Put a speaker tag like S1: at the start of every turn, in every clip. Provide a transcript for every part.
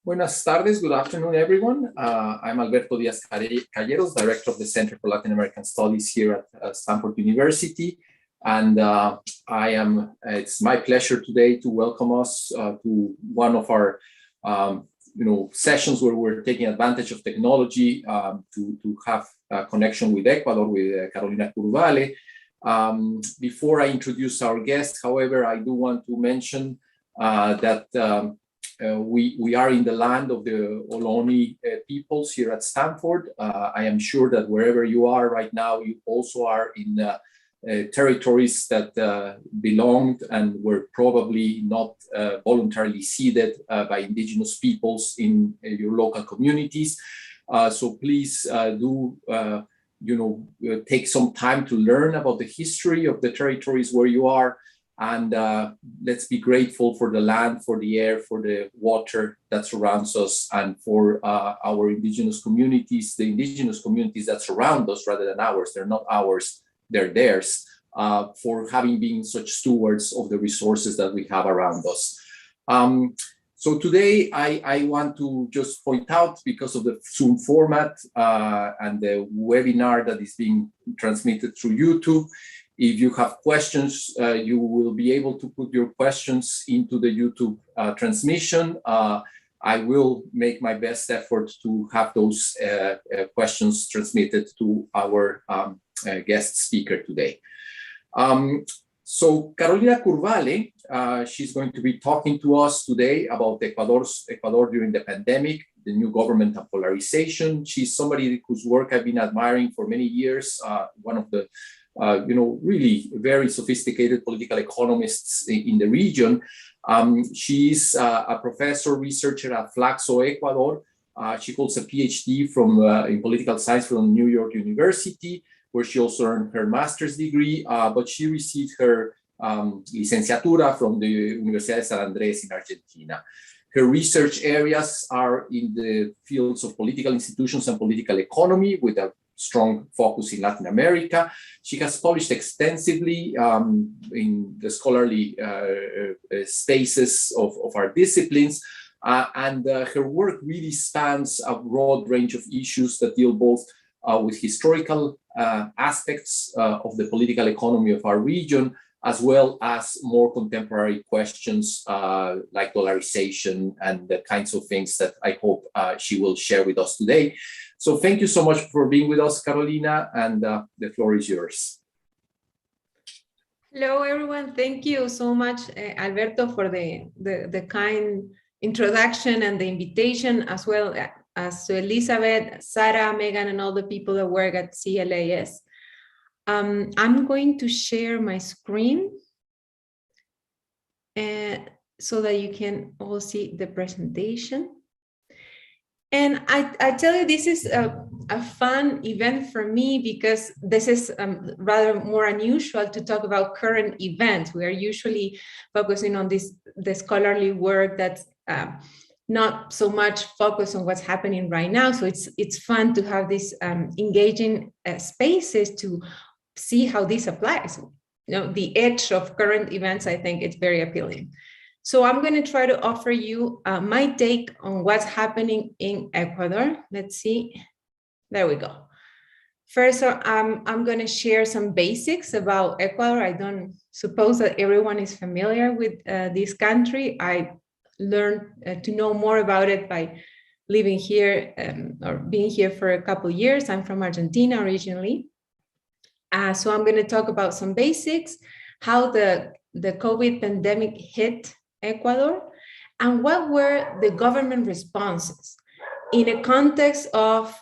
S1: Buenas tardes, good afternoon, everyone. I'm Alberto Diaz-Calleros, Director of the Center for Latin American Studies here at Stanford University. And it's my pleasure today to welcome us to one of our sessions where we're taking advantage of technology to have a connection with Ecuador, with Carolina Curvale. Before I introduce our guest, however, I do want to mention that we are in the land of the Ohlone peoples here at Stanford. I am sure that wherever you are right now, you also are in territories that belonged and were probably not voluntarily ceded by indigenous peoples in your local communities. So please take some time to learn about the history of the territories where you are. And let's be grateful for the land, for the air, for the water that surrounds us, and for our indigenous communities, the indigenous communities that surround us rather than ours. They're not ours, they're theirs, for having been such stewards of the resources that we have around us. So today I want to just point out, because of the Zoom format and the webinar that is being transmitted through YouTube, if you have questions, you will be able to put your questions into the YouTube transmission. I will make my best effort to have those questions transmitted to our guest speaker today. So Carolina Curvale, she's going to be talking to us today about Ecuador during the pandemic, the new government and polarization. She's somebody whose work I've been admiring for many years, one of the really very sophisticated political economists in the region. She's a professor researcher at Lasso, Ecuador. She holds a PhD in political science from New York University, where she also earned her master's degree, but she received her licenciatura from the Universidad de San Andrés in Argentina. Her research areas are in the fields of political institutions and political economy, with a strong focus in Latin America. She has published extensively in the scholarly spaces of our disciplines, and her work really spans a broad range of issues that deal both with historical aspects of the political economy of our region, as well as more contemporary questions like dollarization and the kinds of things that I hope she will share with us today. So thank you so much for being with us, Carolina, and the floor is yours.
S2: Hello, everyone. Thank you so much, Alberto, for the kind introduction and the invitation, as well as to Elizabeth, Sarah, Megan, and all the people that work at CLAS. I'm going to share my screen so that you can all see the presentation. And I tell you, this is a fun event for me, because this is rather more unusual to talk about current events. We are usually focusing on the scholarly work that's not so much focused on what's happening right now. So it's fun to have these engaging spaces to see how this applies. The edge of current events, I think it's very appealing. So I'm going to try to offer you my take on what's happening in Ecuador. Let's see. There we go. First, I'm going to share some basics about Ecuador. I don't suppose that everyone is familiar with this country. I learned to know more about it by living here or being here for a couple of years. I'm from Argentina originally. So I'm going to talk about some basics, how the COVID pandemic hit Ecuador, and what were the government responses in a context of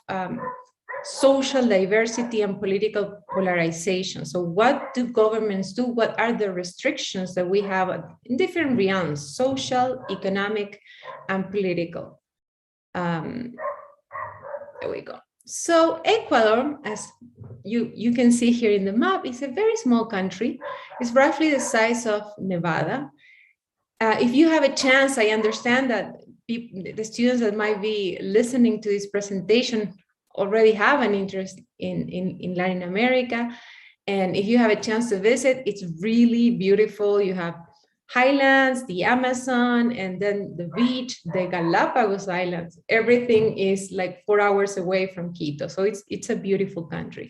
S2: social diversity and political polarization. So what do governments do? What are the restrictions that we have in different realms, social, economic, and political? There we go. So Ecuador, as you can see here in the map, is a very small country. It's roughly the size of Nevada. If you have a chance, I understand that the students that might be listening to this presentation already have an interest in Latin America. And if you have a chance to visit, it's really beautiful. You have highlands, the Amazon, and then the beach, the Galapagos Islands. Everything is like 4 hours away from Quito. So it's a beautiful country.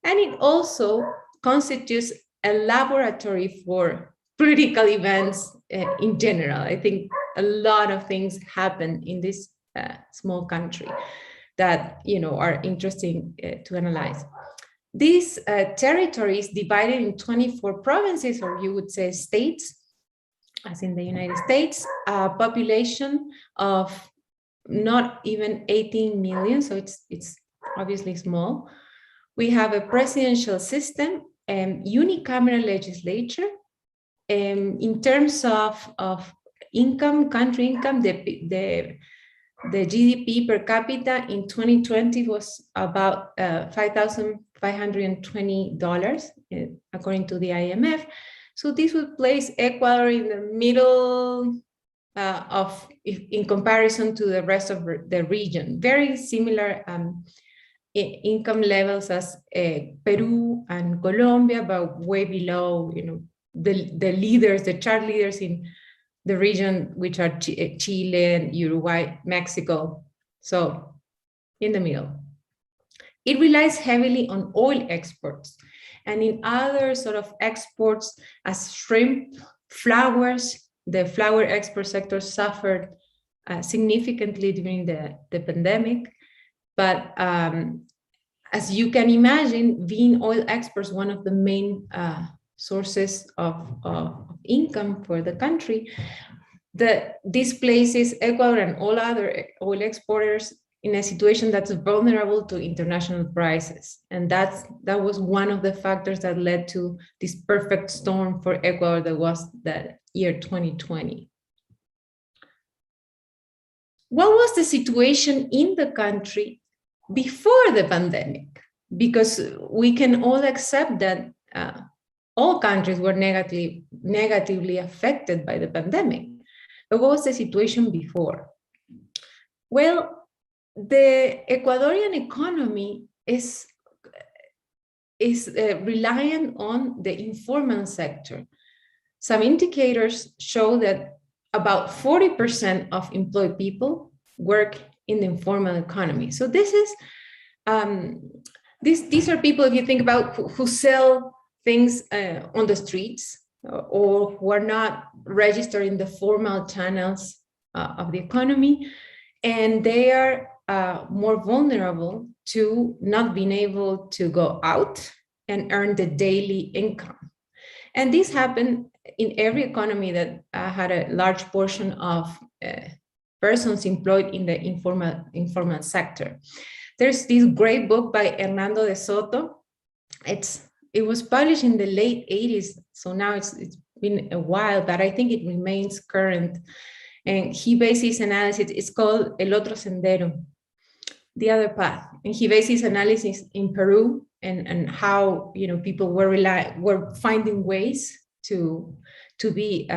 S2: And it also constitutes a laboratory for political events in general. I think a lot of things happen in this small country that are interesting to analyze. This territory is divided in 24 provinces, or you would say states, as in the United States, a population of not even 18 million, so it's obviously small. We have a presidential system and unicameral legislature. In terms of income, country income, the GDP per capita in 2020 was about $5,520, according to the IMF. So this would place Ecuador in the middle in comparison to the rest of the region. Very similar income levels as Peru and Colombia, but way below, the leaders, the chart leaders in the region, which are Chile, Uruguay, Mexico. So in the middle. It relies heavily on oil exports, and in other sort of exports as shrimp, flowers. The flower export sector suffered significantly during the pandemic. But as you can imagine, being oil exports, one of the main sources of income for the country, this places Ecuador and all other oil exporters in a situation that's vulnerable to international prices. And that was one of the factors that led to this perfect storm for Ecuador that was the year 2020. What was the situation in the country before the pandemic? Because we can all accept that all countries were negatively affected by the pandemic. But what was the situation before? Well, the Ecuadorian economy is reliant on the informal sector. Some indicators show that about 40% of employed people work in the informal economy. So this is these are people, if you think about, who sell things on the streets or who are not registered in the formal channels of the economy, and they are more vulnerable to not being able to go out and earn the daily income. And this happened in every economy that had a large portion of persons employed in the informal sector. There's this great book by Hernando de Soto. It was published in the late 80s, so now it's been a while, but I think it remains current. And he bases his analysis, it's called El Otro Sendero, the other path. And he bases his analysis in Peru and how people were finding ways to be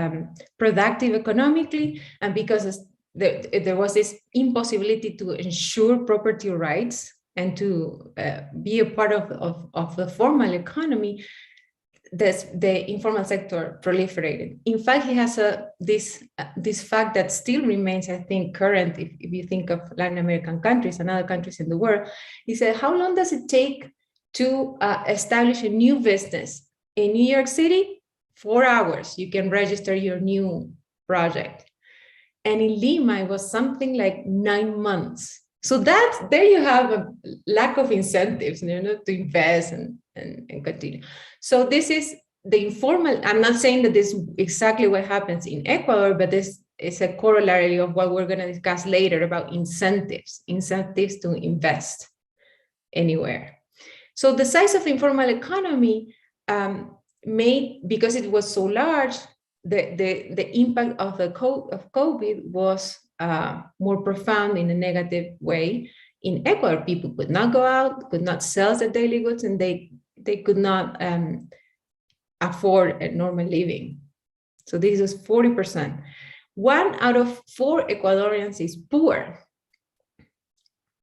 S2: productive economically, and because there was this impossibility to ensure property rights and to be a part of the formal economy, the informal sector proliferated. In fact, he has this fact that still remains, I think, current if you think of Latin American countries and other countries in the world. He said, how long does it take to establish a new business? In New York City, 4 hours, you can register your new project. And in Lima, it was something like 9 months. So there you have a lack of incentives, to invest and continue. So this is the informal. I'm not saying that this is exactly what happens in Ecuador, but this is a corollary of what we're going to discuss later about incentives to invest anywhere. So the size of the informal economy because it was so large, the impact of COVID was more profound in a negative way in Ecuador, people could not go out, could not sell their daily goods, and they could not afford a normal living. So this is 40%. 1 out of 4 Ecuadorians is poor.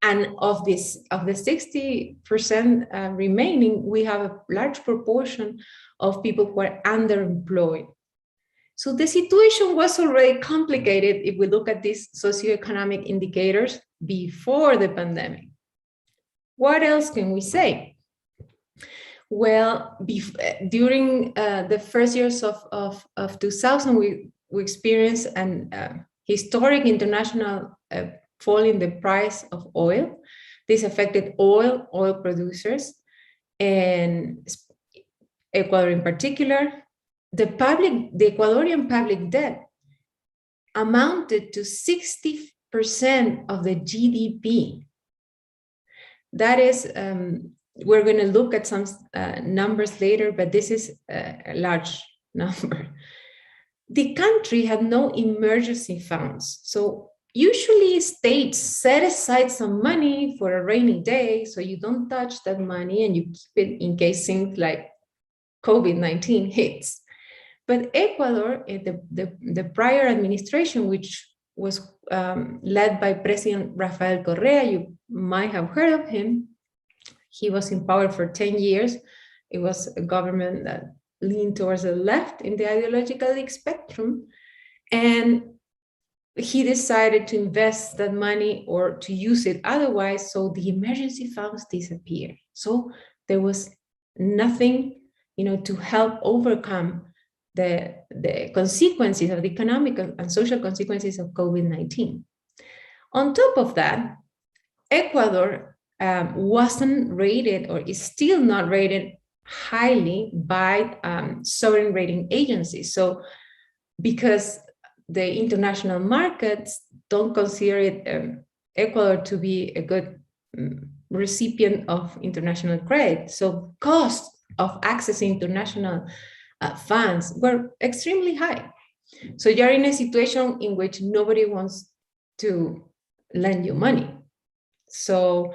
S2: And of the 60% remaining, we have a large proportion of people who are underemployed. So the situation was already complicated if we look at these socioeconomic indicators before the pandemic. What else can we say? Well, during the first years of 2000, we experienced an historic international fall in the price of oil. This affected oil producers, and Ecuador in particular. The Ecuadorian public debt amounted to 60% of the GDP. That is, we're going to look at some numbers later, but this is a large number. The country had no emergency funds. So usually states set aside some money for a rainy day, so you don't touch that money and you keep it in case things like COVID-19 hits. But Ecuador, the prior administration, which was led by President Rafael Correa, you might have heard of him. He was in power for 10 years. It was a government that leaned towards the left in the ideological spectrum. And he decided to invest that money or to use it otherwise, so the emergency funds disappeared. So there was nothing, to help overcome the consequences of the economic and social consequences of COVID-19. On top of that, Ecuador wasn't rated, or is still not rated highly by sovereign rating agencies. So because the international markets don't consider it, Ecuador to be a good recipient of international credit. So cost of accessing international funds were extremely high. So you're in a situation in which nobody wants to lend you money. So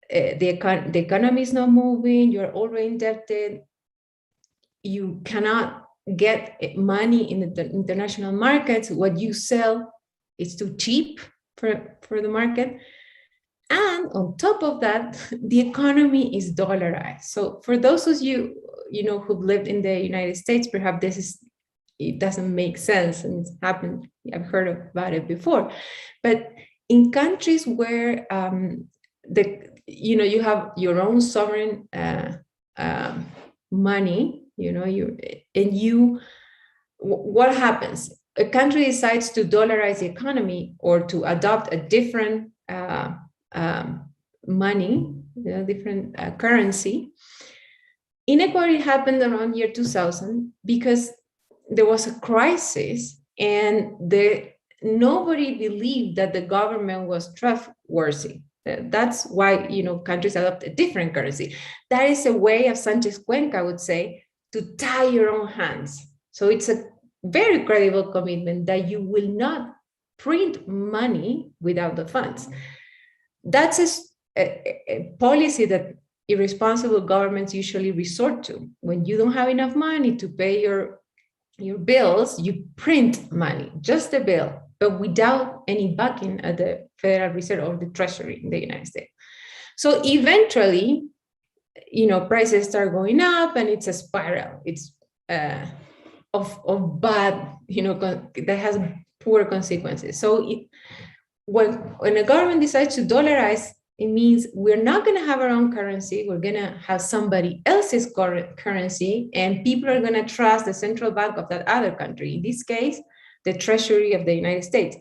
S2: the economy is not moving, you're already indebted, you cannot get money in the international markets. What you sell is too cheap for the market. And on top of that, the economy is dollarized. So for those of you, who've lived in the United States, perhaps it doesn't make sense, and it's happened, I've heard about it before. But in countries where you have your own sovereign money, what happens? A country decides to dollarize the economy or to adopt a different money, different currency. In Ecuador, it happened around year 2000 because there was a crisis and nobody believed that the government was trustworthy. That's why, countries adopt a different currency. That is a way, of Sanchez Cuenca would say, to tie your own hands. So it's a very credible commitment that you will not print money without the funds. That's a policy that irresponsible governments usually resort to. When you don't have enough money to pay your bills, you print money, just a bill, but without any backing at the Federal Reserve or the Treasury in the United States. So eventually, prices start going up, and it's a spiral. It's of bad, that has poor consequences. So when a government decides to dollarize, it means we're not going to have our own currency. We're going to have somebody else's currency, and people are going to trust the central bank of that other country. In this case, the Treasury of the United States.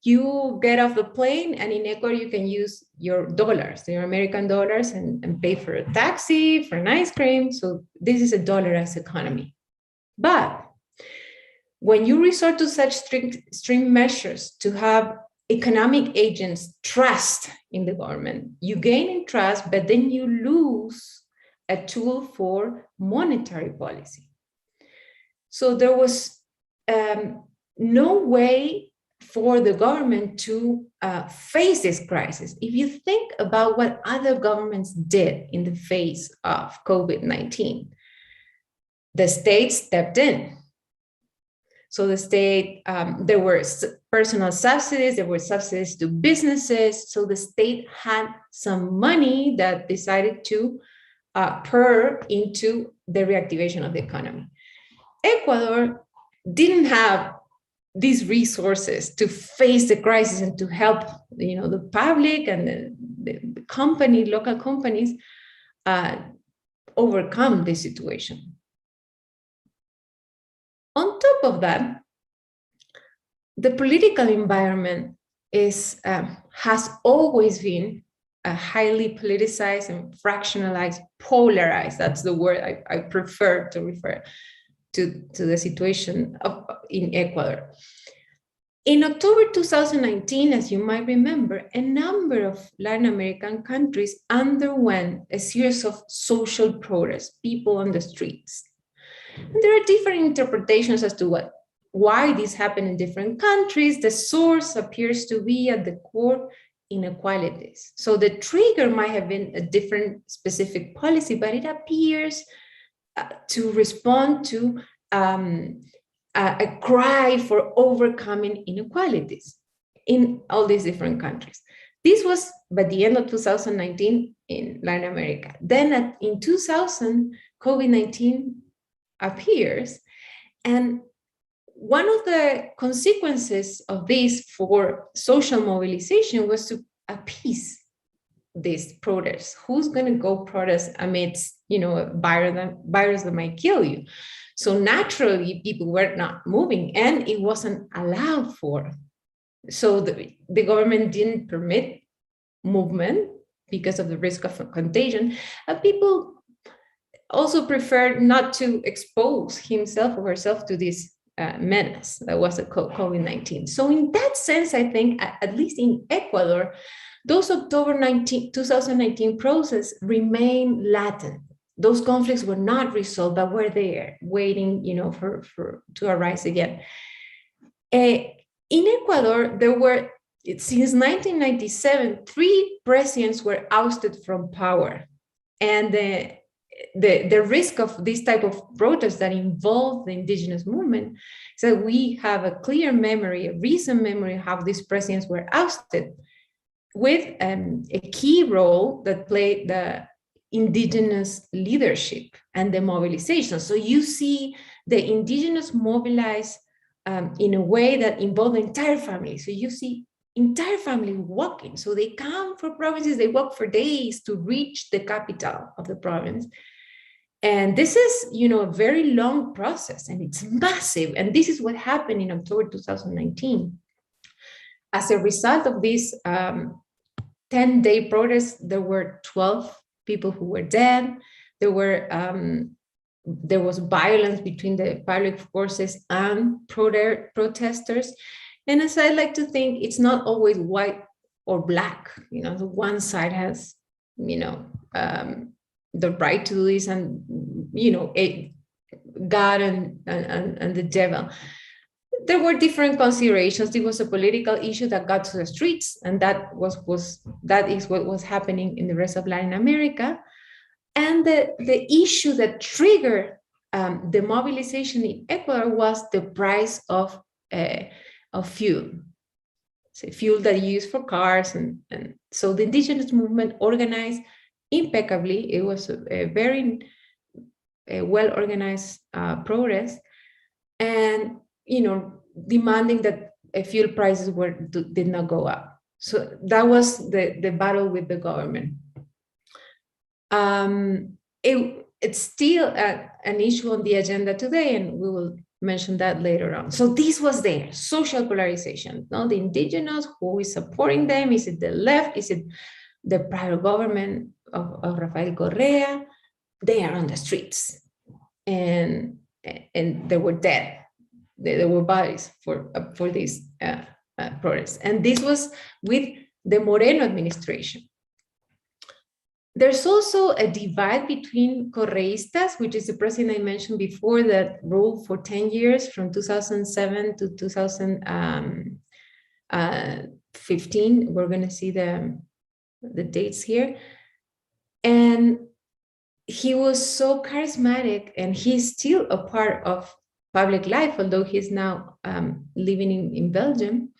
S2: You get off the plane, and in Ecuador, you can use your dollars, your American dollars, and pay for a taxi, for an ice cream. So this is a dollarized economy. But when you resort to such extreme measures to have economic agents trust in the government, you gain in trust, but then you lose a tool for monetary policy. So there was no way for the government to face this crisis. If you think about what other governments did in the face of COVID-19, the state stepped in. So the state, there were personal subsidies, there were subsidies to businesses. So the state had some money that decided to pour into the reactivation of the economy. Ecuador didn't have these resources to face the crisis and to help, the public and the company, local companies, overcome this situation. On top of that, the political environment has always been highly politicized and fractionalized, polarized. That's the word I prefer to refer to the situation in Ecuador. In October 2019, as you might remember, a number of Latin American countries underwent a series of social protests, people on the streets. And there are different interpretations as to why this happened in different countries. The source appears to be at the core inequalities. So the trigger might have been a different specific policy, but it appears to respond to a cry for overcoming inequalities in all these different countries. This was by the end of 2019 in Latin America. Then in 2000, COVID-19 appears. And one of the consequences of this for social mobilization was to appease these protests. Who's going to go protest amidst, a virus that might kill you? So naturally, people were not moving, and it wasn't allowed for. So the government didn't permit movement because of the risk of contagion. And people also preferred not to expose himself or herself to this menace that was the COVID-19. So in that sense, I think, at least in Ecuador, those October 2019 processes remain latent. Those conflicts were not resolved, but were there waiting, to arise again. In Ecuador, there were, since 1997, 3 presidents were ousted from power. And the risk of this type of protests that involve the indigenous movement, so we have a clear memory, a recent memory of how these presidents were ousted, with a key role that played the indigenous leadership and the mobilization. So you see the indigenous mobilize in a way that involve the entire family. So you see entire family walking. So they come from provinces, they walk for days to reach the capital of the province. And this is, a very long process, and it's massive. And this is what happened in October 2019. As a result of this 10-day protest, there were 12 people who were dead. There was violence between the public forces and protesters. And as I like to think, it's not always white or black. The one side has, the right to do this, and God and the devil. There were different considerations. It was a political issue that got to the streets, and that is what was happening in the rest of Latin America. And the issue that triggered the mobilization in Ecuador was the price of fuel. So fuel that you use for cars, and so the indigenous movement organized impeccably. It was a very well-organized protest, and demanding that fuel prices did not go up. So that was the battle with the government. It's still an issue on the agenda today, and we will mention that later on. So this was there, social polarization. Now the indigenous, who is supporting them? Is it the left? Is it the private government of Rafael Correa? They are on the streets, and they were dead. There were bodies for these protests. And this was with the Moreno administration. There's also a divide between Correístas, which is the president I mentioned before that ruled for 10 years from 2007 to 2000, 15. We're going to see the dates here. And he was so charismatic, and he's still a part of public life, although he's now living in Belgium.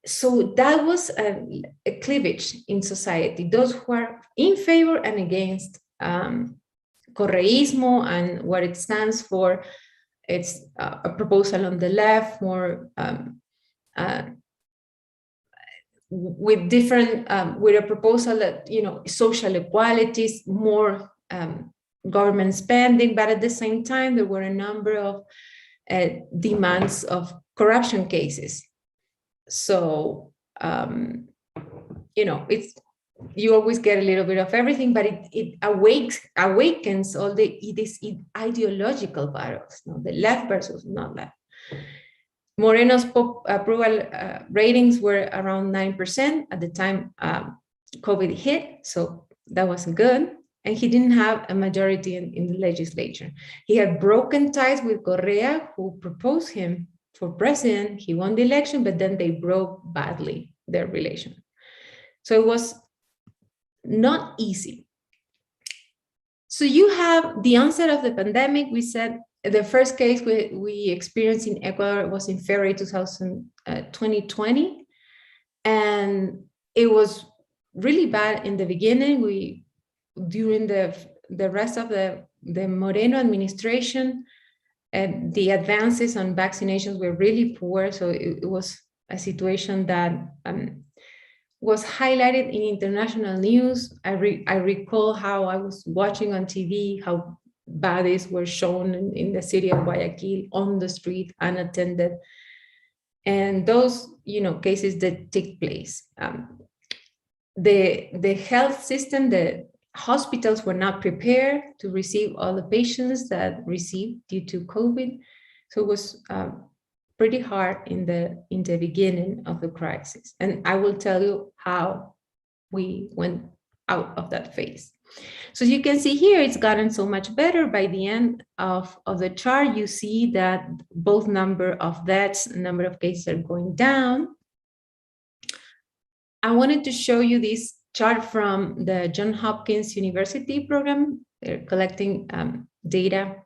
S2: So that was a cleavage in society, those who are in favor and against correísmo and what it stands for. It's a proposal on the left, more with different, with a proposal that, you know, social equalities, more government spending, but at the same time, there were a number of demands of corruption cases. So, you know, you always get a little bit of everything, but it awakens all these ideological battles, you know, the left versus not left. Moreno's approval ratings were around 9% at the time COVID hit, so that wasn't good. And he didn't have a majority in the legislature. He had broken ties with Correa, who proposed him for president. He won the election, but then they broke badly their relation. So it was not easy. So you have the onset of the pandemic. We said the first case we experienced in Ecuador was in February 2020. And it was really bad in the beginning. During the rest of the Moreno administration, the advances on vaccinations were really poor. So it was a situation that was highlighted in international news. I recall how I was watching on TV, how bodies were shown in the city of Guayaquil on the street, unattended. And those, you know, cases that take place. The health system, the hospitals were not prepared to receive all the patients that received due to COVID. So it was pretty hard in the beginning of the crisis. And I will tell you how we went out of that phase. So you can see here, it's gotten so much better. By the end of the chart, you see that both number of deaths, number of cases are going down. I wanted to show you this chart from the Johns Hopkins University program. They're collecting data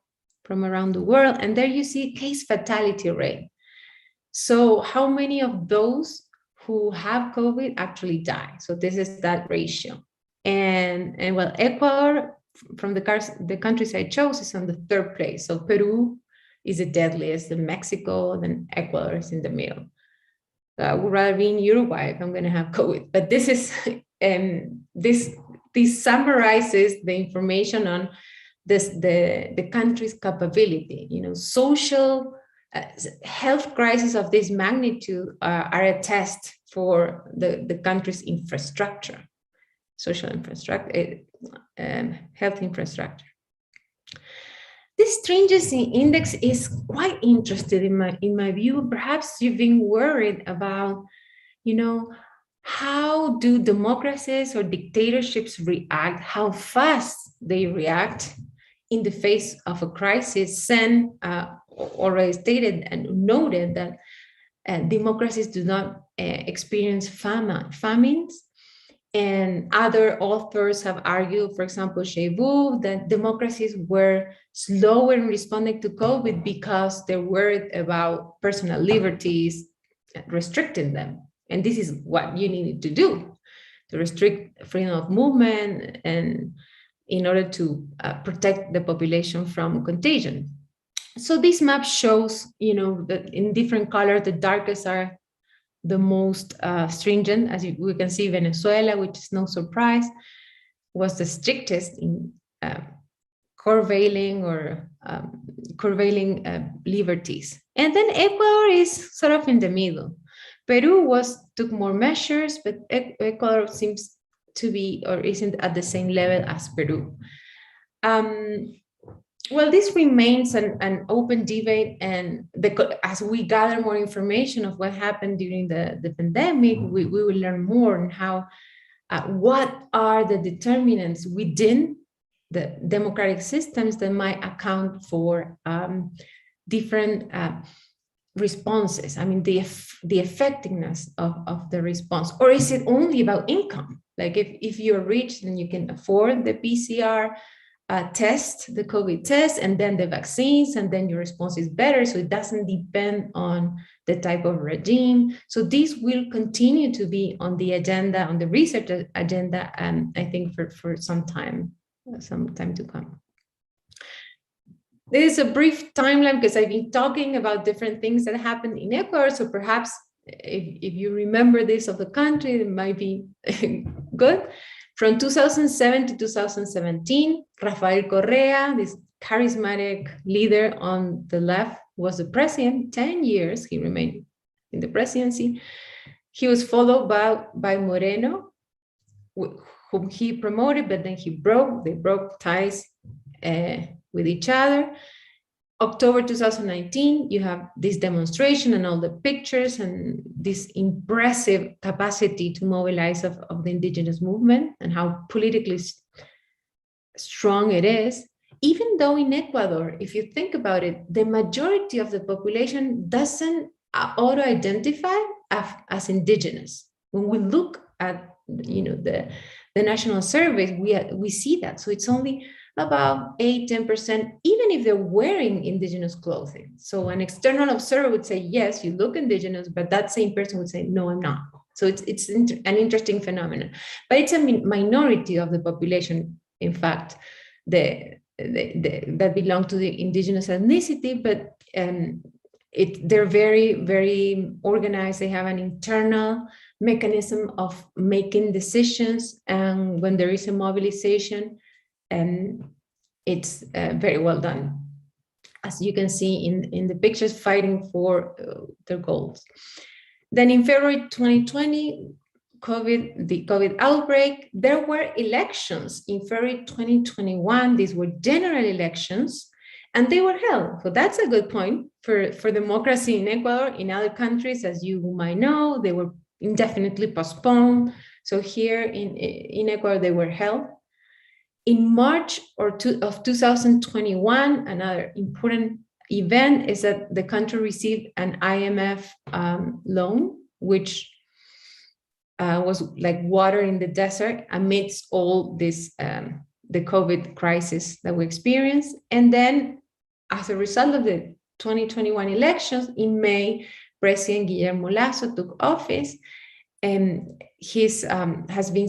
S2: from around the world. And there you see case fatality rate. So how many of those who have COVID actually die? So this is that ratio. And well, Ecuador, from the countries I chose, is on the third place. So Peru is the deadliest, and Mexico, then Ecuador is in the middle. I would rather be in Uruguay if I'm going to have COVID. But this is this summarizes the information on the country's capability. You know, social health crises of this magnitude are a test for the country's infrastructure, social infrastructure, health infrastructure. This stringency index is quite interesting in my view. Perhaps you've been worried about, you know, how do democracies or dictatorships react, how fast they react in the face of a crisis. Sen already stated and noted that democracies do not experience famines. And other authors have argued, for example, Chevu, that democracies were slower in responding to COVID because they're worried about personal liberties, restricting them. And this is what you needed to do, to restrict freedom of movement and in order to protect the population from contagion. So this map shows, you know, that in different colors, the darkest are the most stringent. As we can see, Venezuela, which is no surprise, was the strictest in curvailing liberties. And then Ecuador is sort of in the middle. Peru took more measures, but Ecuador seems to be or isn't at the same level as Peru. Well, this remains an open debate, and as we gather more information of what happened during the pandemic, we will learn more on how, what are the determinants within the democratic systems that might account for different responses? I mean, the effectiveness of the response, or is it only about income? Like if you're rich, then you can afford the PCR test, the COVID test, and then the vaccines, and then your response is better. So it doesn't depend on the type of regime. So this will continue to be on the agenda, on the research agenda, and I think for some time to come. This is a brief timeline because I've been talking about different things that happened in Ecuador. So perhaps if you remember this of the country, it might be good. From 2007 to 2017, Rafael Correa, this charismatic leader on the left, was the president. 10 years he remained in the presidency. He was followed by Moreno, whom he promoted, but then they broke ties with each other. October 2019, you have this demonstration and all the pictures and this impressive capacity to mobilize of the indigenous movement and how politically strong it is. Even though in Ecuador, if you think about it, the majority of the population doesn't auto-identify as indigenous. When we look at the national surveys, we see that. So it's only about 8-10%, even if they're wearing indigenous clothing. So an external observer would say, yes, you look indigenous, but that same person would say, no, I'm not. So it's an interesting phenomenon, but it's a minority of the population, in fact, that belong to the indigenous ethnicity, but they're very, very organized. They have an internal mechanism of making decisions, and when there is a mobilization, it's very well done, as you can see in the pictures, fighting for their goals. Then in February 2020, the COVID outbreak, there were elections in February 2021. These were general elections, and they were held. So that's a good point for democracy in Ecuador. In other countries, as you might know, they were indefinitely postponed. So here in Ecuador, they were held. In March of 2021, another important event is that the country received an IMF loan, which was like water in the desert amidst all this, the COVID crisis that we experienced. And then as a result of the 2021 elections, in May, President Guillermo Lasso took office, and his has been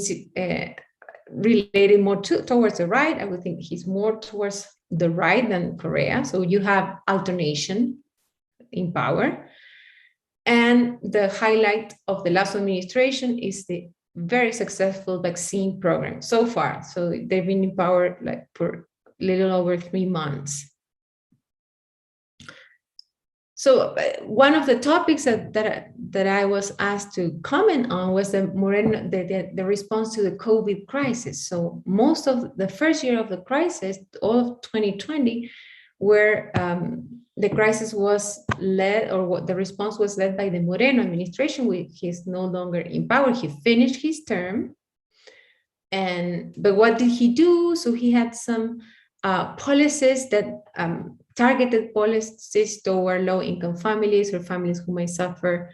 S2: related more towards the right. I would think he's more towards the right than Correa. So you have alternation in power. And the highlight of the Lasso administration is the very successful vaccine program so far. So they've been in power like for a little over 3 months. So one of the topics that I was asked to comment on was the response to the COVID crisis. So most of the first year of the crisis, all of 2020, where the crisis was led, or what the response was led by the Moreno administration. He's no longer in power. He finished his term. But what did he do? So he had some policies that targeted policies toward low-income families or families who may suffer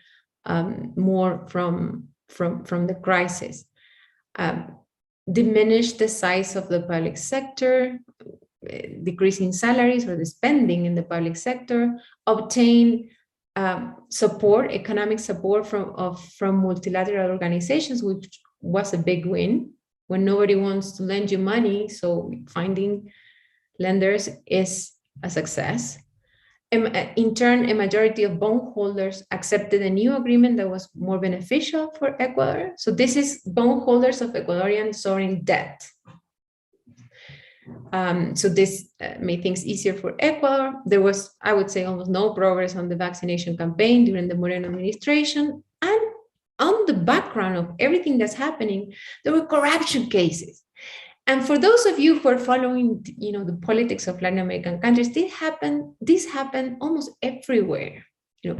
S2: more from the crisis. Diminish the size of the public sector, decreasing salaries or the spending in the public sector, obtain support, economic support from multilateral organizations, which was a big win. When nobody wants to lend you money, so finding lenders is a success. In turn, a majority of bondholders accepted a new agreement that was more beneficial for Ecuador. So this is bondholders of Ecuadorian sovereign debt. So this made things easier for Ecuador. There was, I would say, almost no progress on the vaccination campaign during the Moreno administration. And on the background of everything that's happening, there were corruption cases. And for those of you who are following, the politics of Latin American countries, this happened almost everywhere.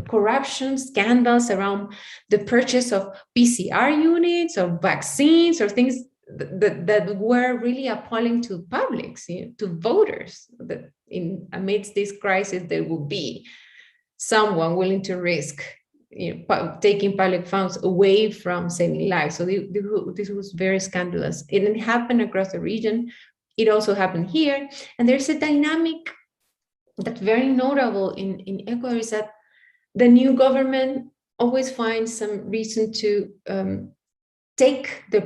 S2: Corruption scandals around the purchase of PCR units or vaccines or things that were really appalling to publics, to voters, that amidst this crisis there will be someone willing to risk taking public funds away from saving lives. So this was very scandalous. It happened across the region. It also happened here. And there's a dynamic that's very notable in Ecuador, is that the new government always finds some reason to take the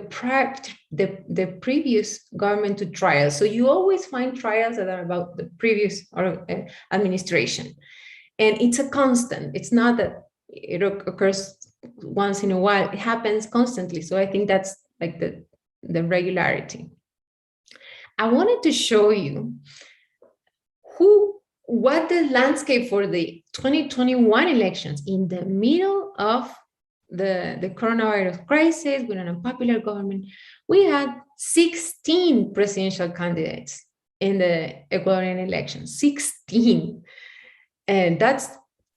S2: previous government to trial. So you always find trials that are about the previous administration. And it's a constant. It's not that it occurs once in a while. It happens constantly. So I think that's like the regularity. I wanted to show you what the landscape for the 2021 elections in the middle of the coronavirus crisis with an unpopular government. We had 16 presidential candidates in the Ecuadorian election, 16. And that's,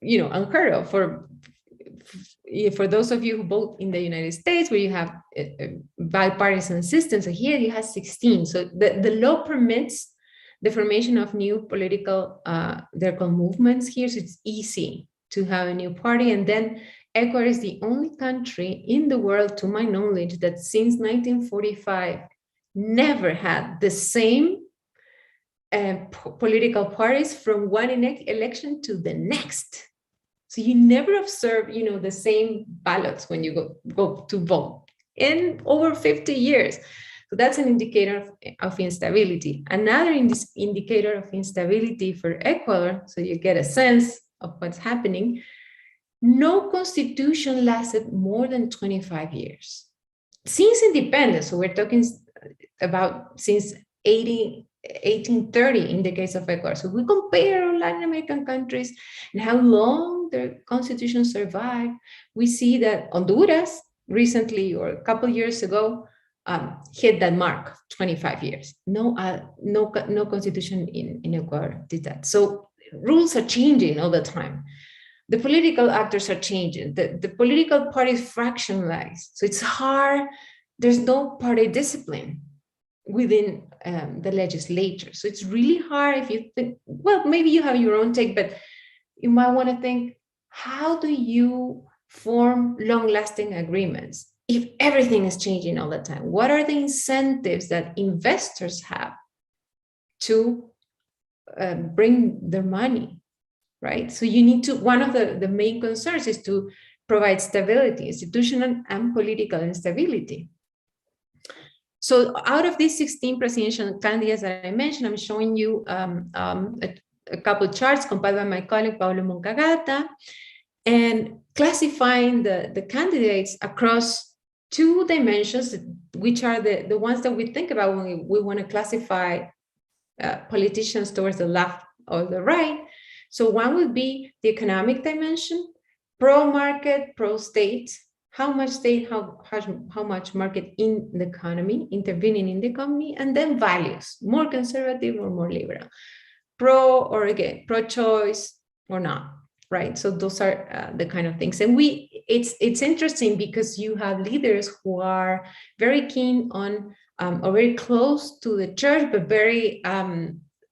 S2: unheard of for those of you who vote in the United States, where you have a bipartisan system. So here you have 16. So the law permits the formation of new political movements here. So it's easy to have a new party. And then Ecuador is the only country in the world, to my knowledge, that since 1945 never had the same political parties from one election to the next. So you never observe, the same ballots when you go to vote in over 50 years. So that's an indicator of instability. Another indicator of instability for Ecuador, so you get a sense of what's happening, no constitution lasted more than 25 years. Since independence, so we're talking about since 1830 in the case of Ecuador. So we compare Latin American countries and how long their constitution survived. We see that Honduras recently, or a couple years ago, hit that mark, 25 years. No constitution in Ecuador did that. So rules are changing all the time. The political actors are changing. The political party is fractionalized. So it's hard. There's no party discipline within the legislature. So it's really hard if you think, well, maybe you have your own take, but you might want to think, how do you form long-lasting agreements if everything is changing all the time? What are the incentives that investors have to bring their money, right? So you need to, one of the main concerns is to provide stability, institutional and political instability. So out of these 16 presidential candidates that I mentioned, I'm showing you a couple charts compiled by my colleague, Pablo Moncagata, and classifying the candidates across two dimensions, which are the ones that we think about when we want to classify politicians towards the left or the right. So one would be the economic dimension, pro-market, pro-state, how much state, how much market in the economy, intervening in the economy, and then values, more conservative or more liberal, pro or again, pro-choice or not, right? So those are the kind of things. And it's interesting because you have leaders who are very keen on, or very close to the church, but very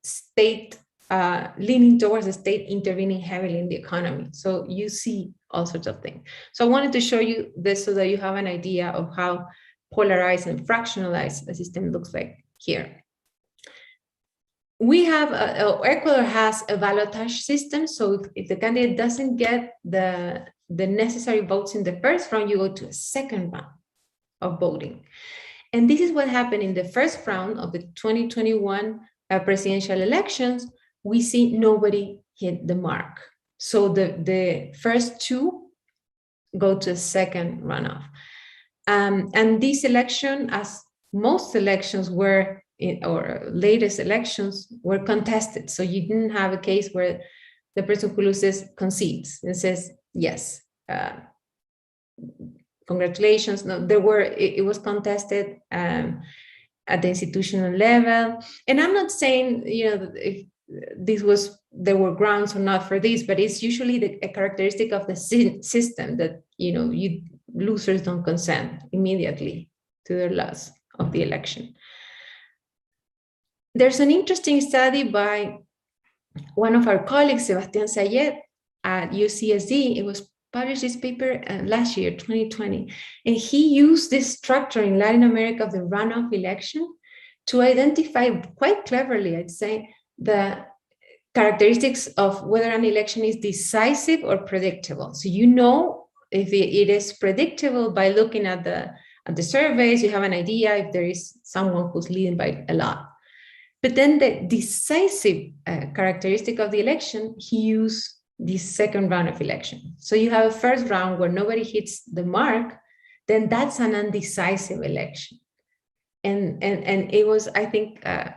S2: state, leaning towards the state intervening heavily in the economy. So you see all sorts of things. So I wanted to show you this so that you have an idea of how polarized and fractionalized the system looks like here. We have, Ecuador has a ballotage system. So if the candidate doesn't get the necessary votes in the first round, you go to a second round of voting. And this is what happened in the first round of the 2021 presidential elections. We see nobody hit the mark. So the first two go to a second runoff. And this election, as most elections were, or latest elections were contested. So you didn't have a case where the person who loses concedes and says, yes, congratulations. No, it was contested at the institutional level. And I'm not saying, if there were grounds or not for this, but it's usually a characteristic of the system that, losers don't consent immediately to the loss of the election. There's an interesting study by one of our colleagues, Sebastián Sayed, at UCSD. It was published this paper last year, 2020. And he used this structure in Latin America of the runoff election to identify quite cleverly, I'd say, the characteristics of whether an election is decisive or predictable. So you know if it is predictable by looking at the surveys, you have an idea if there is someone who's leading by a lot. But then the decisive characteristic of the election, he used the second round of election. So you have a first round where nobody hits the mark, then that's an undecisive election. And it was, I think, a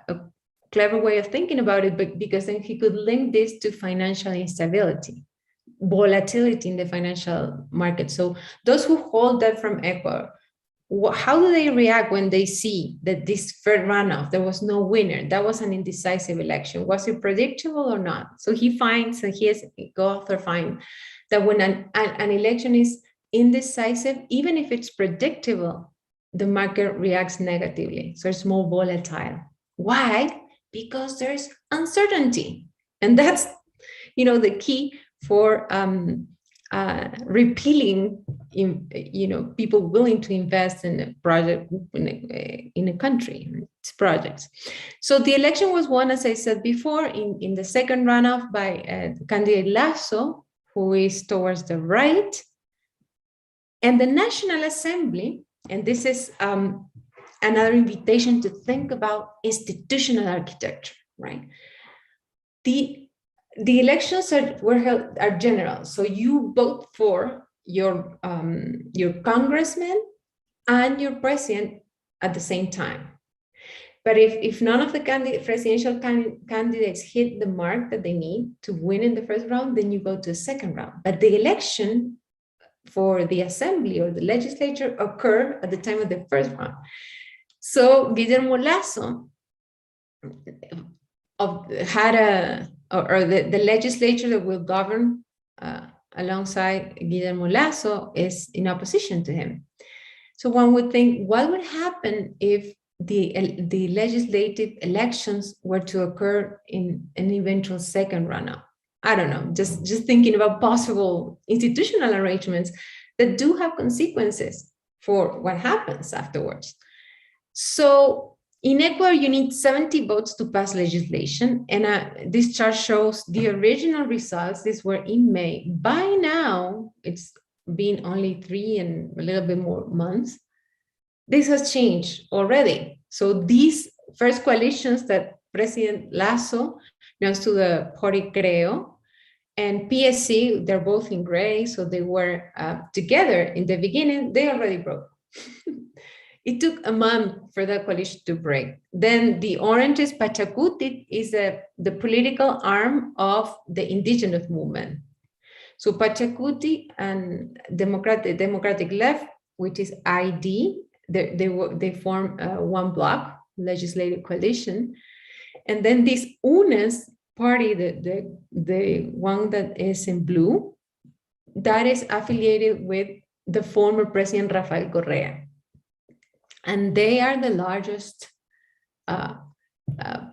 S2: clever way of thinking about it, but because then he could link this to financial instability, volatility in the financial market. So those who hold that from Ecuador, how do they react when they see that this first runoff, there was no winner, that was an indecisive election? Was it predictable or not? So he finds, and he has author find that when an election is indecisive, even if it's predictable, the market reacts negatively. So it's more volatile. Why? Because there's uncertainty. And that's, the key for repealing, people willing to invest in a project in a country, its projects. So the election was won, as I said before, in the second runoff by candidate Lasso, who is towards the right. And the National Assembly, and this is another invitation to think about institutional architecture, right? The elections are general. So you vote for your congressman and your president at the same time. But if none of the presidential candidates hit the mark that they need to win in the first round, then you go to the second round. But the election for the assembly or the legislature occur at the time of the first round. So Guillermo Lasso had the legislature that will govern alongside Guillermo Lasso is in opposition to him. So one would think, what would happen if the legislative elections were to occur in an eventual second runoff? I don't know, just thinking about possible institutional arrangements that do have consequences for what happens afterwards. So in Ecuador, you need 70 votes to pass legislation. And this chart shows the original results. These were in May. By now, it's been only 3 and a little bit more months. This has changed already. So these first coalitions that President Lasso belongs to the party Creo, and PSC, they're both in gray, so they were together in the beginning, they already broke. It took a month for the coalition to break. Then the orange is Pachacuti, is the political arm of the indigenous movement. So Pachacuti and Democratic Left, which is ID, they form one bloc, legislative coalition. And then this UNES party, the one that is in blue, that is affiliated with the former President Rafael Correa. And they are the largest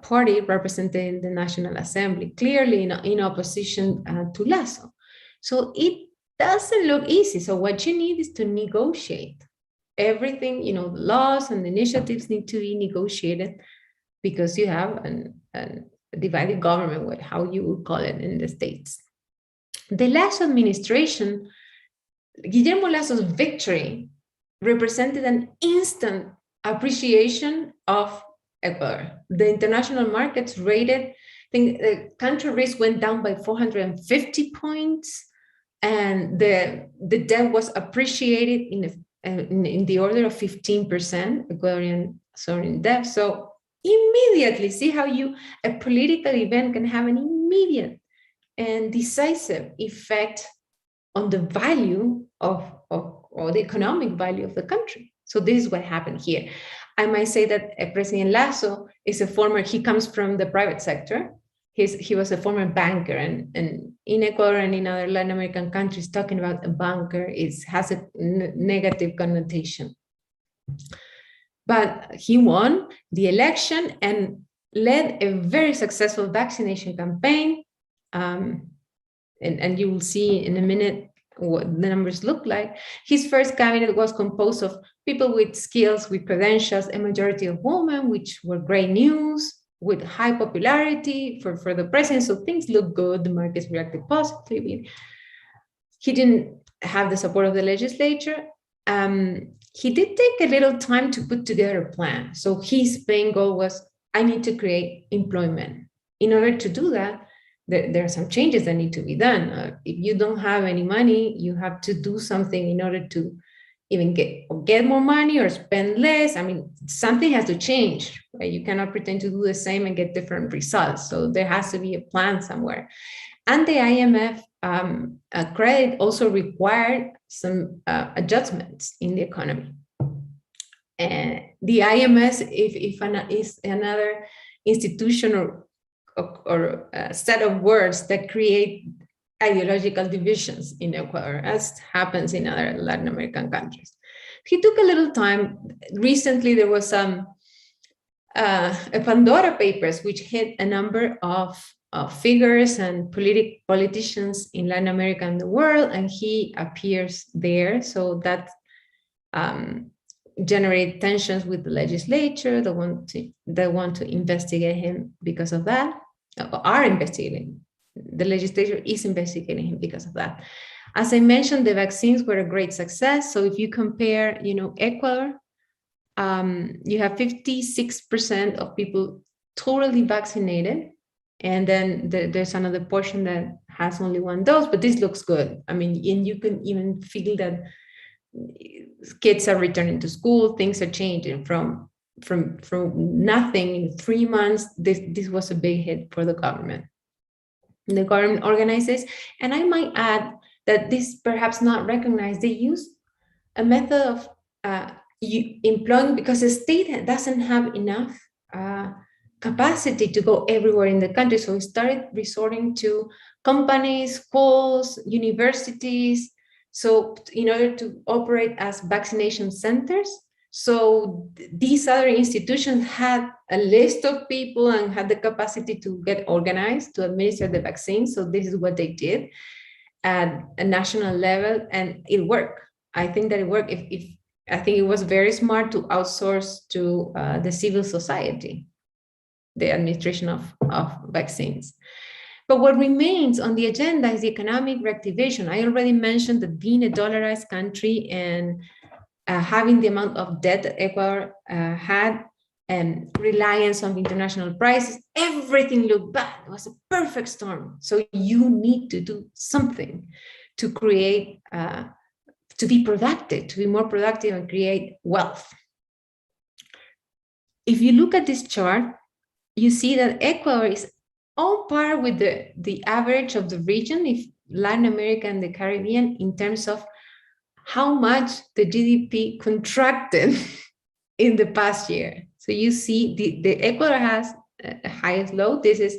S2: party represented in the National Assembly, clearly in opposition to Lasso. So it doesn't look easy. So what you need is to negotiate. Everything, the laws and initiatives need to be negotiated because you have a divided government, with how you would call it in the States. The Lasso administration, Guillermo Lasso's victory represented an instant appreciation of Ecuador. The international markets rated, I think the country risk went down by 450 points, and the debt was appreciated in the order of 15%, Ecuadorian sovereign debt. So immediately, see how a political event can have an immediate and decisive effect on the value or the economic value of the country. So this is what happened here. I might say that President Lasso is he comes from the private sector. He was a former banker, and in Ecuador and in other Latin American countries, talking about a banker has a negative connotation. But he won the election and led a very successful vaccination campaign. and you will see in a minute what the numbers look like. His first cabinet was composed of people with skills, with credentials, a majority of women, which were great news, with high popularity for the president. So things look good. The markets reacted positively. He didn't have the support of the legislature. He did take a little time to put together a plan. So his main goal was, I need to create employment. In order to do that, there are some changes that need to be done. If you don't have any money, you have to do something in order to even get more money or spend less. I mean, something has to change, right? You cannot pretend to do the same and get different results. So there has to be a plan somewhere. And the IMF credit also required some adjustments in the economy. And the IMF is another institution or a set of words that create ideological divisions in Ecuador, as happens in other Latin American countries. He took a little time. Recently, there was a Pandora Papers, which hit a number of figures and politicians in Latin America and the world, and he appears there. So that generate tensions with the legislature. They want to investigate him because of that, are investigating. The legislature is investigating him because of that. As I mentioned, the vaccines were a great success. So if you compare, Ecuador, you have 56% of people totally vaccinated. And then there's another portion that has only one dose, but this looks good. I mean, and you can even feel that kids are returning to school, things are changing from nothing in 3 months. This was a big hit for the government. The government organizes, and I might add that this perhaps not recognized. They use a method of employing, because the state doesn't have enough capacity to go everywhere in the country. So we started resorting to companies, schools, universities. So in order to operate as vaccination centers, so these other institutions had a list of people and had the capacity to get organized to administer the vaccine. So this is what they did at a national level, and it worked. I think that it worked. I think it was very smart to outsource to the civil society the administration of vaccines. But what remains on the agenda is the economic reactivation. I already mentioned that being a dollarized country and having the amount of debt that Ecuador had and reliance on international prices, everything looked bad. It was a perfect storm. So you need to do something to create, to be productive, to be more productive and create wealth. If you look at this chart, you see that Ecuador is on par with the average of the region, if Latin America and the Caribbean, in terms of how much the GDP contracted in the past year. So you see the Ecuador has a highest low. This is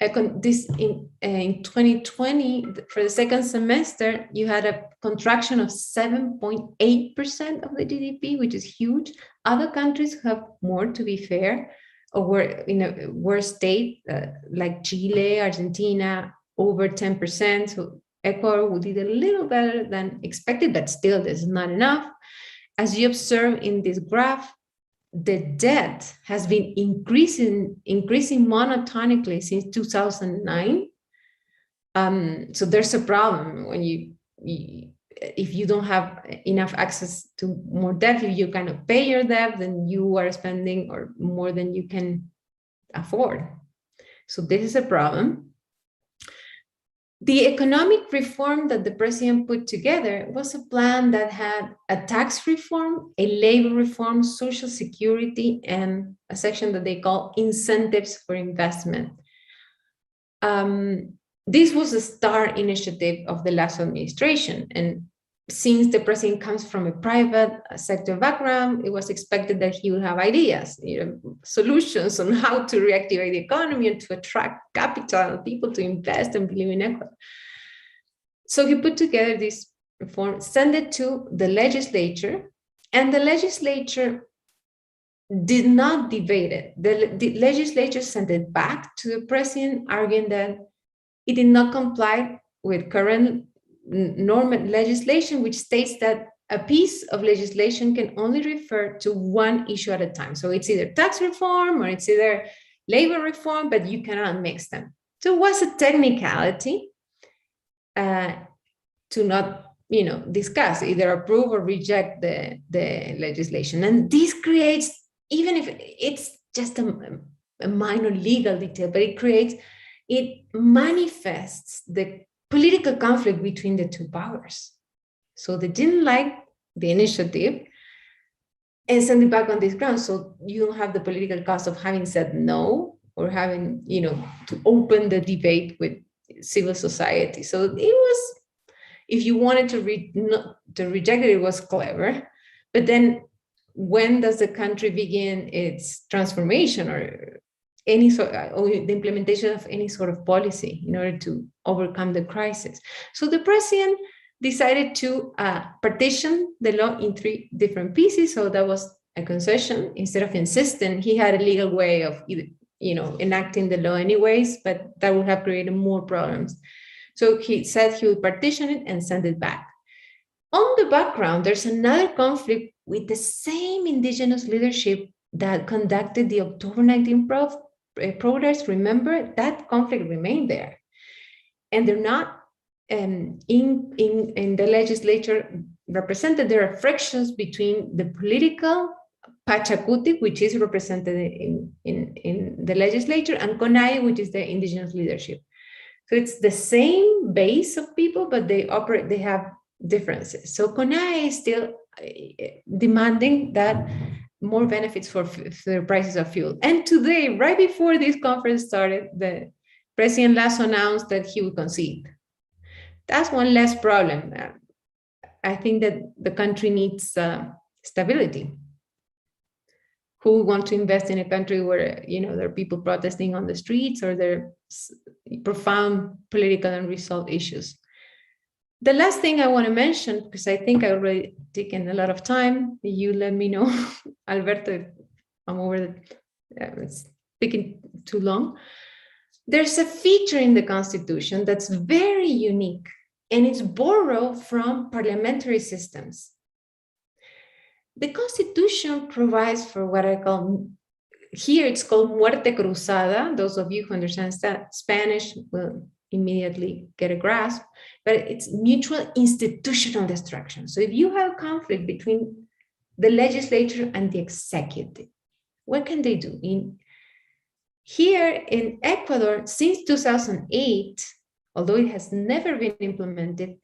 S2: in 2020, for the second semester, you had a contraction of 7.8% of the GDP, which is huge. Other countries have more, to be fair, or were in a worse state, like Chile, Argentina, over 10%. So Ecuador did a little better than expected, but still this is not enough. As you observe in this graph, the debt has been increasing monotonically since 2009. So there's a problem when if you don't have enough access to more debt, if you kind of pay your debt, then you are spending or more than you can afford. So this is a problem. The economic reform that the president put together was a plan that had a tax reform, a labor reform, social security, and a section that they call incentives for investment. This was a star initiative of the Lasso administration. And since the president comes from a private sector background, it was expected that he would have ideas, solutions on how to reactivate the economy and to attract capital and people to invest and believe in Ecuador. So he put together this reform, sent it to the legislature, and the legislature did not debate it. The legislature sent it back to the president, arguing that it did not comply with current normal legislation, which states that a piece of legislation can only refer to one issue at a time. So it's either tax reform or it's either labor reform, but you cannot mix them. So it was a technicality to not, discuss, either approve or reject the legislation. And this creates, even if it's just a minor legal detail, but it manifests the political conflict between the two powers. So they didn't like the initiative and send it back on this ground. So you don't have the political cost of having said no, or having, to open the debate with civil society. So it was, if you wanted to reject it, it was clever. But then when does the country begin its transformation or any sort, or the implementation of any sort of policy in order to overcome the crisis? So the president decided to partition the law in 3 different pieces. So that was a concession. Instead of insisting, he had a legal way of enacting the law anyways, but that would have created more problems. So he said he would partition it and send it back. On the background, there's another conflict with the same indigenous leadership that conducted the October 19 protests. Remember, that conflict remained there. And they're not in the legislature represented. There are frictions between the political Pachacutic, which is represented in the legislature, and CONAIE, which is the indigenous leadership. So it's the same base of people, but they have differences. So CONAIE is still demanding that more benefits for the prices of fuel. And today, right before this conference started, the President Lasso announced that he would concede. That's one less problem. I think that the country needs stability. Who want to invest in a country where there are people protesting on the streets, or there are profound political and unresolved issues? The last thing I want to mention, because I think I already taken a lot of time, you let me know, Alberto, I'm over speaking too long. There's a feature in the Constitution that's very unique, and it's borrowed from parliamentary systems. The Constitution provides for what I call, here it's called muerte cruzada. Those of you who understand Spanish will immediately get a grasp, but it's mutual institutional destruction. So if you have a conflict between the legislature and the executive, what can they do? Here in Ecuador, since 2008, although it has never been implemented,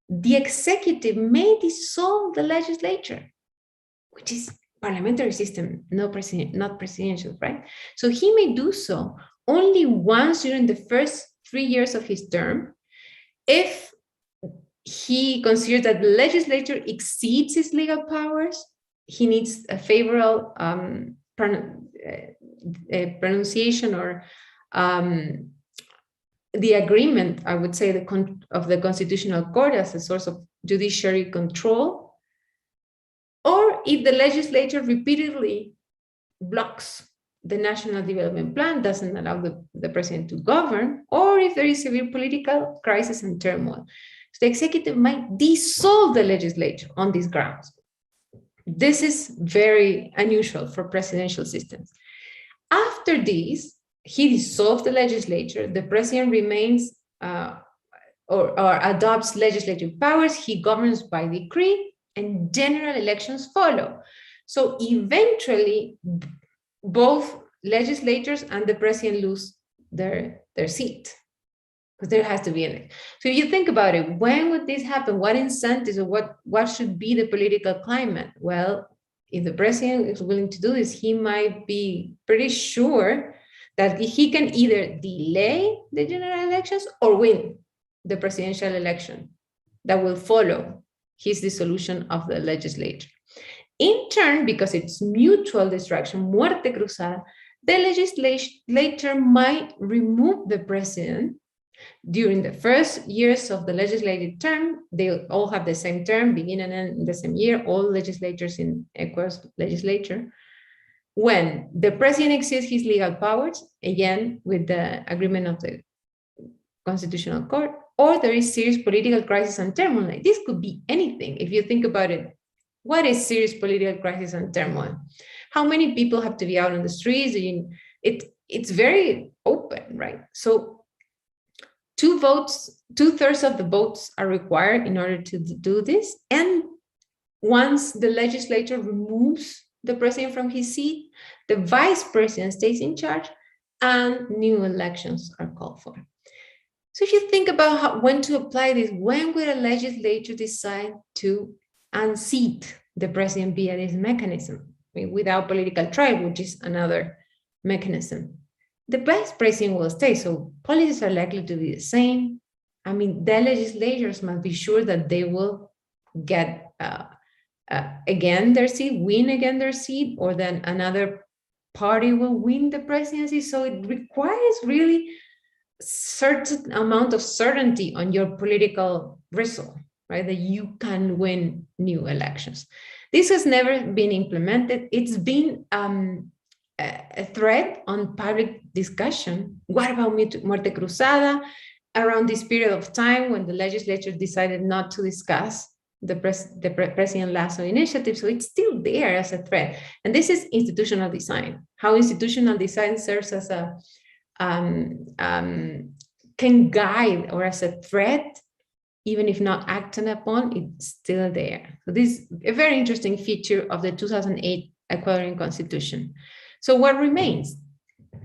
S2: the executive may dissolve the legislature, which is parliamentary system, not presidential, right? So he may do so only once during the first 3 years of his term, if he considers that the legislature exceeds his legal powers. He needs a favorable pronunciation or the agreement, I would say, of the Constitutional Court as a source of judiciary control, or if the legislature repeatedly blocks the National Development Plan, doesn't allow the president to govern, or if there is severe political crisis and turmoil. So the executive might dissolve the legislature on these grounds. This is very unusual for presidential systems. After this, he dissolves the legislature, the president remains or adopts legislative powers, he governs by decree, and general elections follow. So eventually, both legislators and the president lose their seat, because there has to be an. So if you think about it, when would this happen? What incentives or what should be the political climate? Well, if the president is willing to do this, he might be pretty sure that he can either delay the general elections or win the presidential election that will follow his dissolution of the legislature. In turn, because it's mutual destruction, muerte cruzada, the legislature might remove the president during the first years of the legislative term. They all have the same term, begin and end in the same year, all legislators in Ecuador's legislature. When the president exceeds his legal powers, again, with the agreement of the Constitutional Court, or there is serious political crisis and turmoil. Like, this could be anything. If you think about it, what is serious political crisis and turmoil? How many people have to be out on the streets? It's very open, right? So 2/3 of the votes are required in order to do this. And once the legislature removes the president from his seat, the vice president stays in charge and new elections are called for. So if you think about when to apply this, when will a legislature decide to unseat the president via this mechanism? I mean, without political trial, which is another mechanism. The vice president will stay, so policies are likely to be the same. I mean, the legislators must be sure that they will get again their seat, win again their seat, or then another party will win the presidency. So it requires really certain amount of certainty on your political result, right? That you can win new elections. This has never been implemented. It's been a thread on public discussion. What about Muerte Cruzada? Around this period of time when the legislature decided not to discuss the President Lasso initiative. So it's still there as a threat. And this is institutional design. How institutional design serves as a can guide or as a threat, even if not acted upon, it's still there. So this is a very interesting feature of the 2008 Ecuadorian Constitution. So what remains?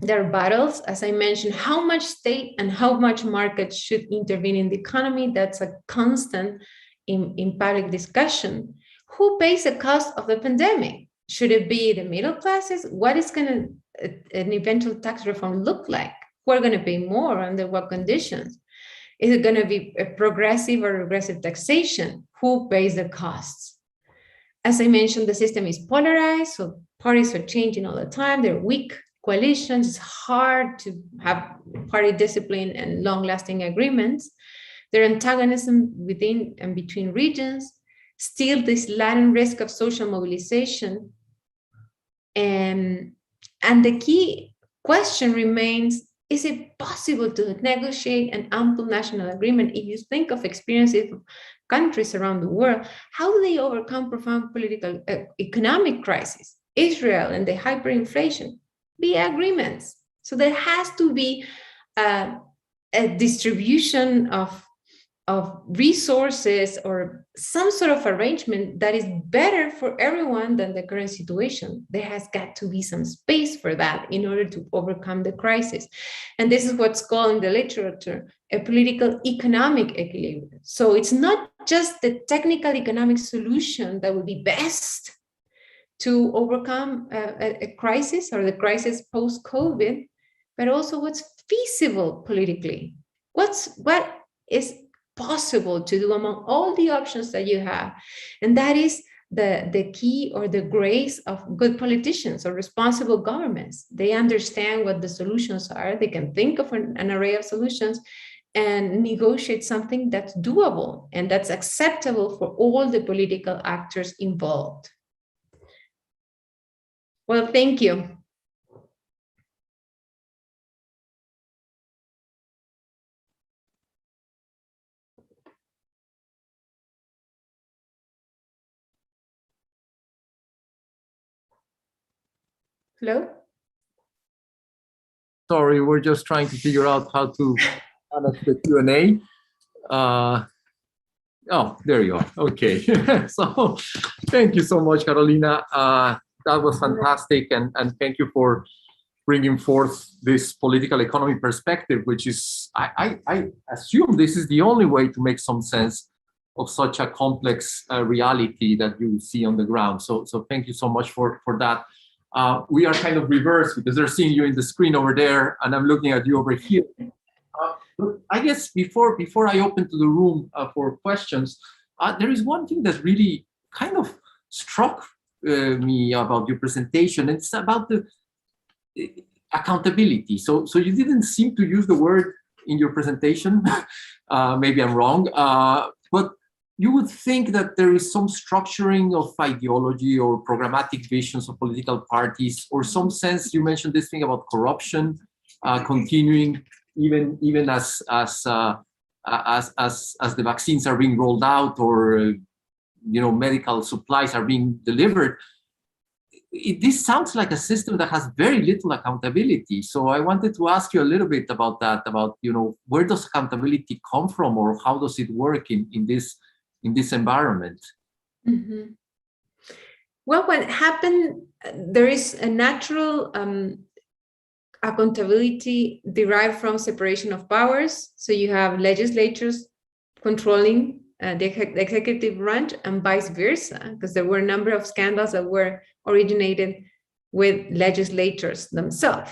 S2: There are battles, as I mentioned, how much state and how much market should intervene in the economy. That's a constant in public discussion. Who pays the cost of the pandemic? Should it be the middle classes? What is an eventual tax reform look like? Who are going to pay more, under what conditions? Is it going to be a progressive or regressive taxation? Who pays the costs? As I mentioned, the system is polarized, so parties are changing all the time. They're weak coalitions. It's hard to have party discipline and long-lasting agreements. There are antagonism within and between regions. Still, this latent risk of social mobilization. And the key question remains, is it possible to negotiate an ample national agreement? If you think of experiences of countries around the world, how do they overcome profound political, economic crisis? Israel and the hyperinflation, via agreements. So there has to be a distribution of resources or some sort of arrangement that is better for everyone than the current situation. There has got to be some space for that in order to overcome the crisis. And this is what's called in the literature a political economic equilibrium. So it's not just the technical economic solution that would be best to overcome a crisis or the crisis post-COVID, but also what's feasible politically. What is possible to do among all the options that you have. And that is the key or the grace of good politicians or responsible governments. They understand what the solutions are. They can think of an array of solutions and negotiate something that's doable and that's acceptable for all the political actors involved. Well, thank you. Hello?
S1: Sorry, we're just trying to figure out how to manage the Q&A. Oh, there you are. Okay. So thank you so much, Carolina. That was fantastic. And thank you for bringing forth this political economy perspective, which is, I assume this is the only way to make some sense of such a complex reality that you see on the ground. So thank you so much for that. We are kind of reversed because they're seeing you in the screen over there and I'm looking at you over here. I guess before I open to the room for questions, there is one thing that really kind of struck me about your presentation. It's about the accountability. So you didn't seem to use the word in your presentation. Maybe I'm wrong, but you would think that there is some structuring of ideology or programmatic visions of political parties, or some sense. You mentioned this thing about corruption continuing even as as the vaccines are being rolled out, or medical supplies are being delivered. This sounds like a system that has very little accountability. So I wanted to ask you a little bit about that, about where does accountability come from, or how does it work in this environment?
S2: Mm-hmm. Well, what happened, there is a natural accountability derived from separation of powers. So you have legislatures controlling the executive branch, and vice versa, because there were a number of scandals that were originated with legislatures themselves.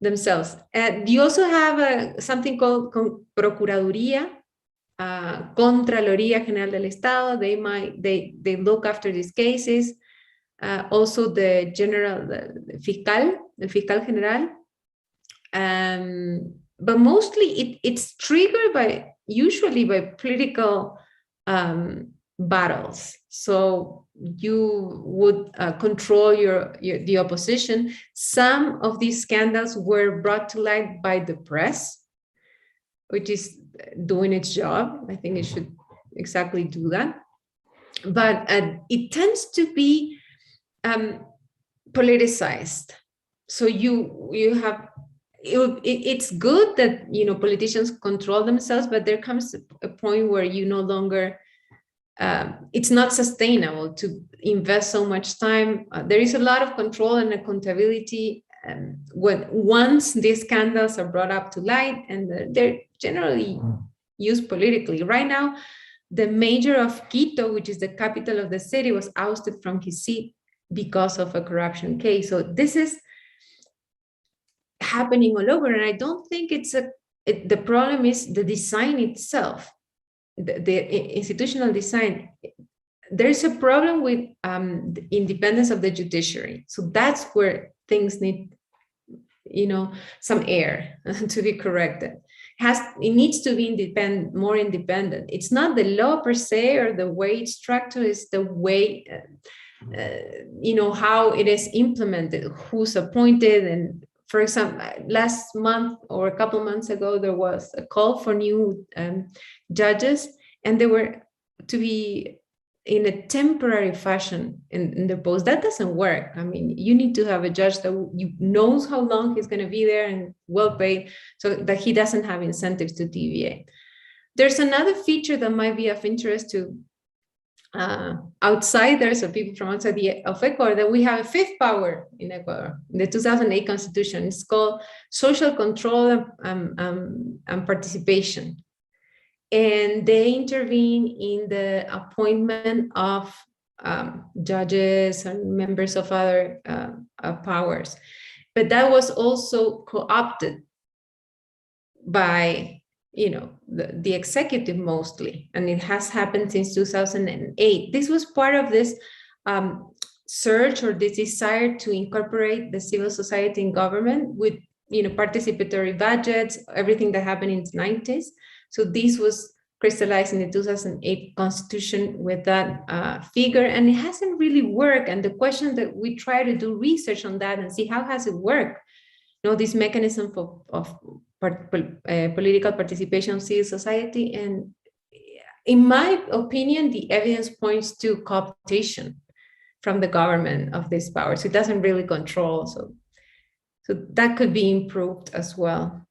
S2: You also have something called Procuraduría, Contraloría General del Estado. They look after these cases. Also the fiscal general. But mostly it's triggered usually by political battles. So you would control the opposition. Some of these scandals were brought to light by the press, which is doing its job. I think it should exactly do that. But it tends to be politicized. So you have, it's good that politicians control themselves, but there comes a point where you no longer, it's not sustainable to invest so much time. There is a lot of control and accountability once these scandals are brought up to light, and they're generally used politically. Right now, the mayor of Quito, which is the capital of the city, was ousted from his seat because of a corruption case. So this is happening all over, and I don't think the problem is the design itself, the institutional design. There's a problem with the independence of the judiciary. So that's where things need, some air to be corrected. It needs to be more independent. It's not the law per se or the way it's structured, it's the way, how it is implemented, who's appointed. And for example, last month or a couple months ago, there was a call for new judges, and they were to be in a temporary fashion in the post. That doesn't work. I mean, you need to have a judge that knows how long he's going to be there and well paid, so that he doesn't have incentives to deviate. There's another feature that might be of interest to outsiders or people from outside of Ecuador, that we have a fifth power in Ecuador, in the 2008 constitution. It's called social control and participation. And they intervene in the appointment of judges and members of other powers. But that was also co-opted by the executive mostly, and it has happened since 2008. This was part of this search, or this desire to incorporate the civil society in government with participatory budgets, everything that happened in the 90s. So this was crystallized in the 2008 constitution with that figure, and it hasn't really worked. And the question that we try to do research on that and see how has it worked, this mechanism of political participation of civil society. And in my opinion, the evidence points to cooptation from the government of these powers. It doesn't really control. So that could be improved as well.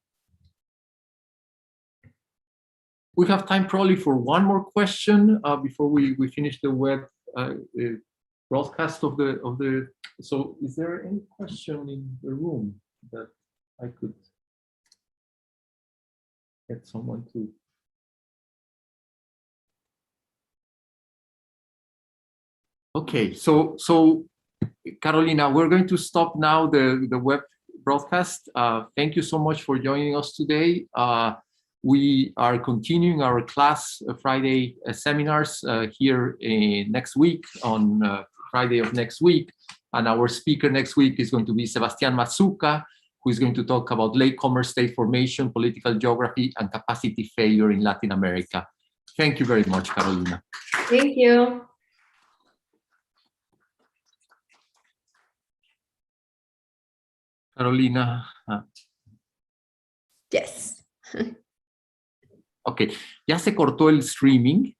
S1: We have time probably for one more question before we finish the web broadcast of the. So is there any question in the room that I could get someone to? Okay, so Carolina, we're going to stop now the web broadcast. Thank you so much for joining us today. We are continuing our class Friday seminars here next week, on Friday of next week. And our speaker next week is going to be Sebastián Mazuca, who is going to talk about latecomer state formation, political geography, and capacity failure in Latin America. Thank you very much, Carolina.
S2: Thank you.
S1: Carolina.
S2: Yes.
S1: Ok, ya se cortó el streaming.